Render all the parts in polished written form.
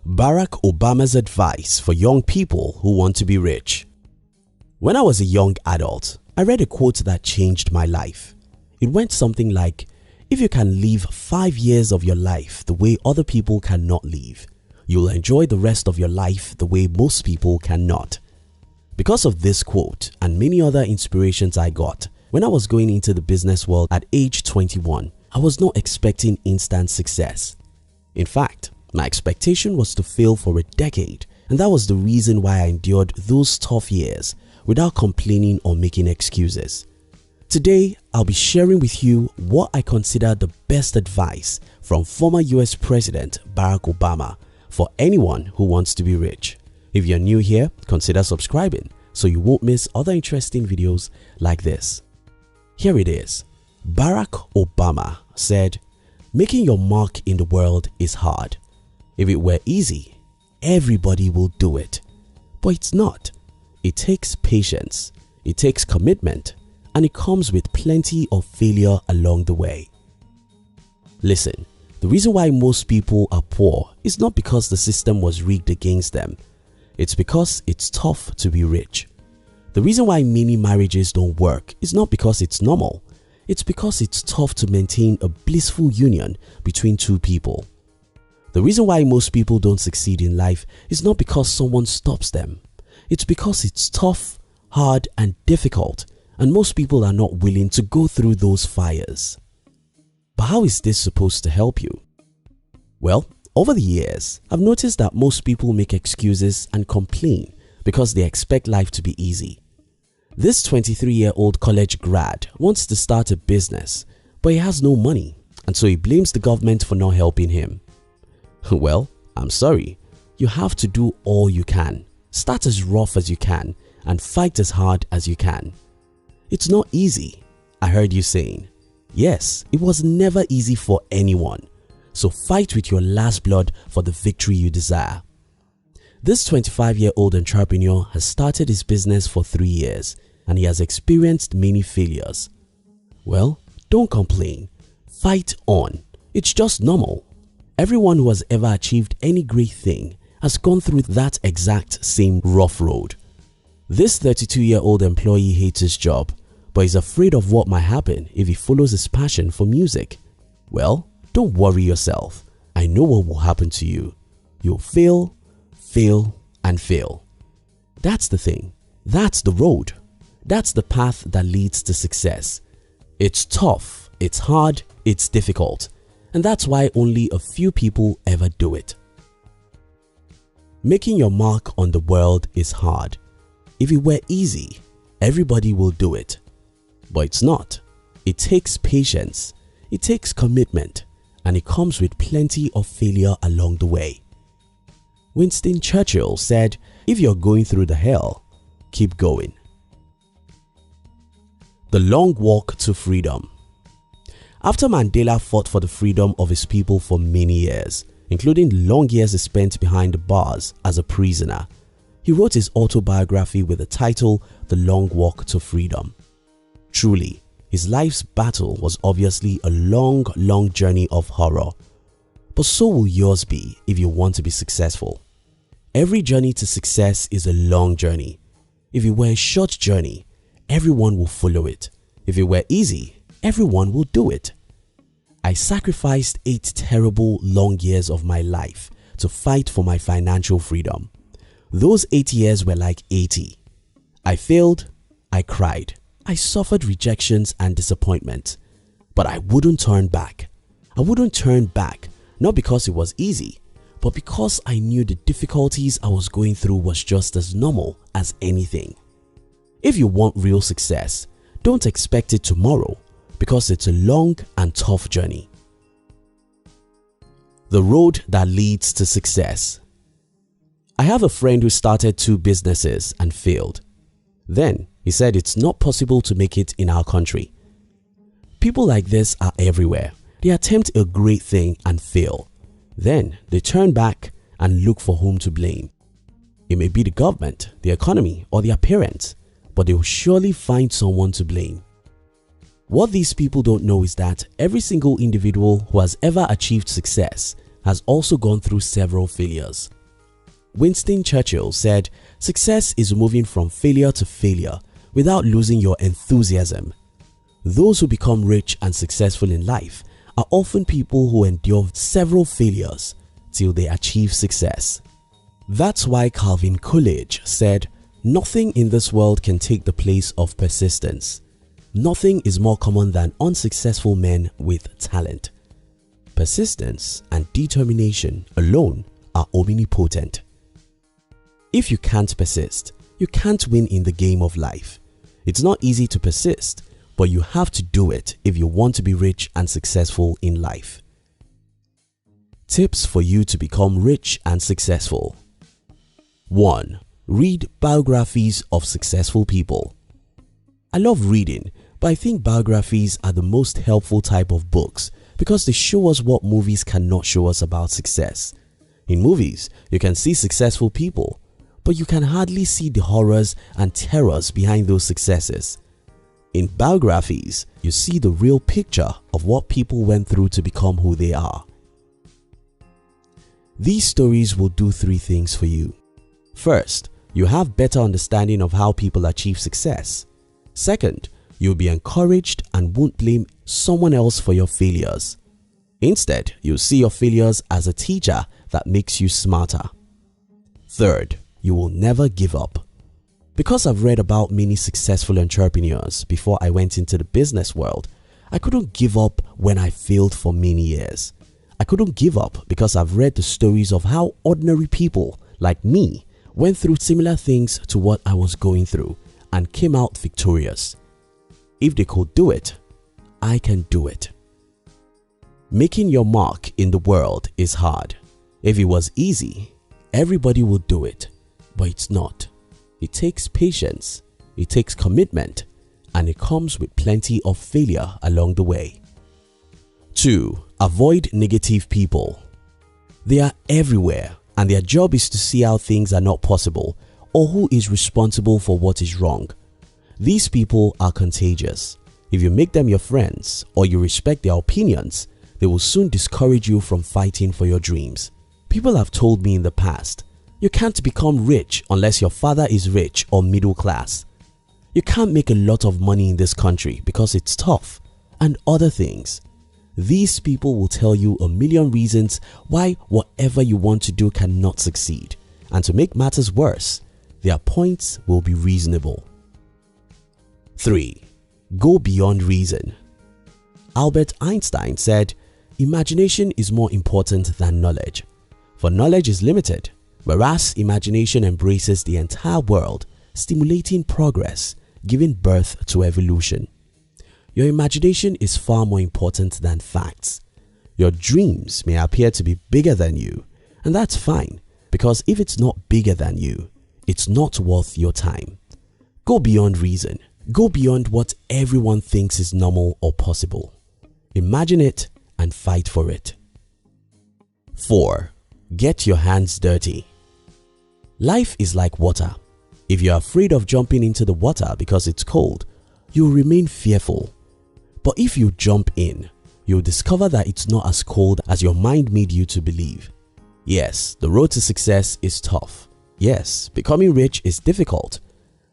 Barack Obama's advice for young people who want to be rich. When I was a young adult, I read a quote that changed my life. It went something like, if you can live 5 years of your life the way other people cannot live, you'll enjoy the rest of your life the way most people cannot. Because of this quote and many other inspirations I got, when I was going into the business world at age 21, I was not expecting instant success. In fact, my expectation was to fail for a decade, and that was the reason why I endured those tough years without complaining or making excuses. Today, I'll be sharing with you what I consider the best advice from former US President Barack Obama for anyone who wants to be rich. If you're new here, consider subscribing so you won't miss other interesting videos like this. Here it is. Barack Obama said, "Making your mark in the world is hard. If it were easy, everybody will do it. But it's not. It takes patience, it takes commitment, and it comes with plenty of failure along the way." Listen, the reason why most people are poor is not because the system was rigged against them. It's because it's tough to be rich. The reason why many marriages don't work is not because it's normal. It's because it's tough to maintain a blissful union between two people. The reason why most people don't succeed in life is not because someone stops them. It's because it's tough, hard, and difficult, and most people are not willing to go through those fires. But how is this supposed to help you? Well, over the years, I've noticed that most people make excuses and complain because they expect life to be easy. This 23-year-old college grad wants to start a business, but he has no money, and so he blames the government for not helping him. Well, I'm sorry, you have to do all you can. Start as rough as you can and fight as hard as you can. It's not easy, I heard you saying. Yes, it was never easy for anyone. So fight with your last blood for the victory you desire. This 25-year-old entrepreneur has started his business for 3 years and he has experienced many failures. Well, don't complain. Fight on. It's just normal. Everyone who has ever achieved any great thing has gone through that exact same rough road. This 32-year-old employee hates his job, but is afraid of what might happen if he follows his passion for music. Well, don't worry yourself. I know what will happen to you. You'll fail, fail, and fail. That's the thing. That's the road. That's the path that leads to success. It's tough, it's hard, it's difficult. And that's why only a few people ever do it. Making your mark on the world is hard. If it were easy, everybody will do it. But it's not. It takes patience, it takes commitment, and it comes with plenty of failure along the way. Winston Churchill said, "If you're going through the hell, keep going." The long walk to freedom. After Mandela fought for the freedom of his people for many years, including long years he spent behind the bars as a prisoner, he wrote his autobiography with the title The Long Walk to Freedom. Truly, his life's battle was obviously a long journey of horror. But so will yours be if you want to be successful. Every journey to success is a long journey. If it were a short journey, everyone will follow it. If it were easy, everyone will do it. I sacrificed 8 terrible long years of my life to fight for my financial freedom. Those 8 years were like 80. I failed, I cried, I suffered rejections and disappointment, but I wouldn't turn back. I wouldn't turn back, not because it was easy, but because I knew the difficulties I was going through was just as normal as anything. If you want real success, don't expect it tomorrow, because it's a long and tough journey. The road that leads to success. I have a friend who started 2 businesses and failed. Then he said it's not possible to make it in our country. People like this are everywhere. They attempt a great thing and fail. Then they turn back and look for whom to blame. It may be the government, the economy, or their parents, but they will surely find someone to blame. What these people don't know is that every single individual who has ever achieved success has also gone through several failures. Winston Churchill said, "Success is moving from failure to failure without losing your enthusiasm." Those who become rich and successful in life are often people who endure several failures till they achieve success. That's why Calvin Coolidge said, "Nothing in this world can take the place of persistence. Nothing is more common than unsuccessful men with talent. Persistence and determination alone are omnipotent." If you can't persist, you can't win in the game of life. It's not easy to persist, but you have to do it if you want to be rich and successful in life. Tips for you to become rich and successful. 1. Read biographies of successful people. I love reading, but I think biographies are the most helpful type of books because they show us what movies cannot show us about success. In movies, you can see successful people, but you can hardly see the horrors and terrors behind those successes. In biographies, you see the real picture of what people went through to become who they are. These stories will do 3 things for you. First, you have better understanding of how people achieve success. Second, you'll be encouraged and won't blame someone else for your failures. Instead, you'll see your failures as a teacher that makes you smarter. Third, you will never give up. Because I've read about many successful entrepreneurs before I went into the business world, I couldn't give up when I failed for many years. I couldn't give up because I've read the stories of how ordinary people like me went through similar things to what I was going through and came out victorious. If they could do it, I can do it. Making your mark in the world is hard. If it was easy, everybody would do it, but it's not. It takes patience, it takes commitment, and it comes with plenty of failure along the way. 2. Avoid negative people. They are everywhere, and their job is to see how things are not possible or who is responsible for what is wrong. These people are contagious. If you make them your friends or you respect their opinions, they will soon discourage you from fighting for your dreams. People have told me in the past, "You can't become rich unless your father is rich or middle class. You can't make a lot of money in this country because it's tough," and other things. These people will tell you a million reasons why whatever you want to do cannot succeed, and to make matters worse, their points will be reasonable. 3. Go beyond reason. Albert Einstein said, "Imagination is more important than knowledge, for knowledge is limited, whereas imagination embraces the entire world, stimulating progress, giving birth to evolution." Your imagination is far more important than facts. Your dreams may appear to be bigger than you, and that's fine, because if it's not bigger than you, it's not worth your time. Go beyond reason. Go beyond what everyone thinks is normal or possible. Imagine it and fight for it. 4. Get your hands dirty. Life is like water. If you're afraid of jumping into the water because it's cold, you'll remain fearful. But if you jump in, you'll discover that it's not as cold as your mind made you to believe. Yes, the road to success is tough. Yes, becoming rich is difficult.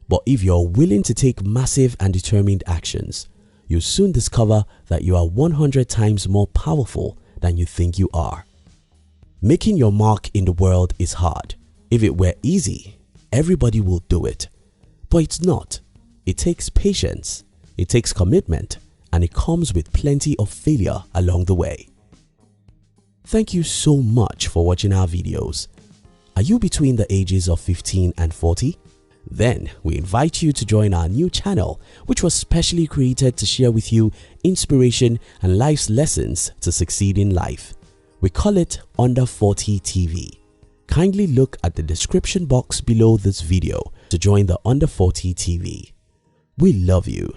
But if you're willing to take massive and determined actions, you'll soon discover that you are 100 times more powerful than you think you are. Making your mark in the world is hard. If it were easy, everybody will do it. But it's not. It takes patience, it takes commitment, and it comes with plenty of failure along the way. Thank you so much for watching our videos. Are you between the ages of 15 and 40? Then we invite you to join our new channel, which was specially created to share with you inspiration and life's lessons to succeed in life. We call it Under 40 TV. Kindly look at the description box below this video to join the Under 40 TV. We love you.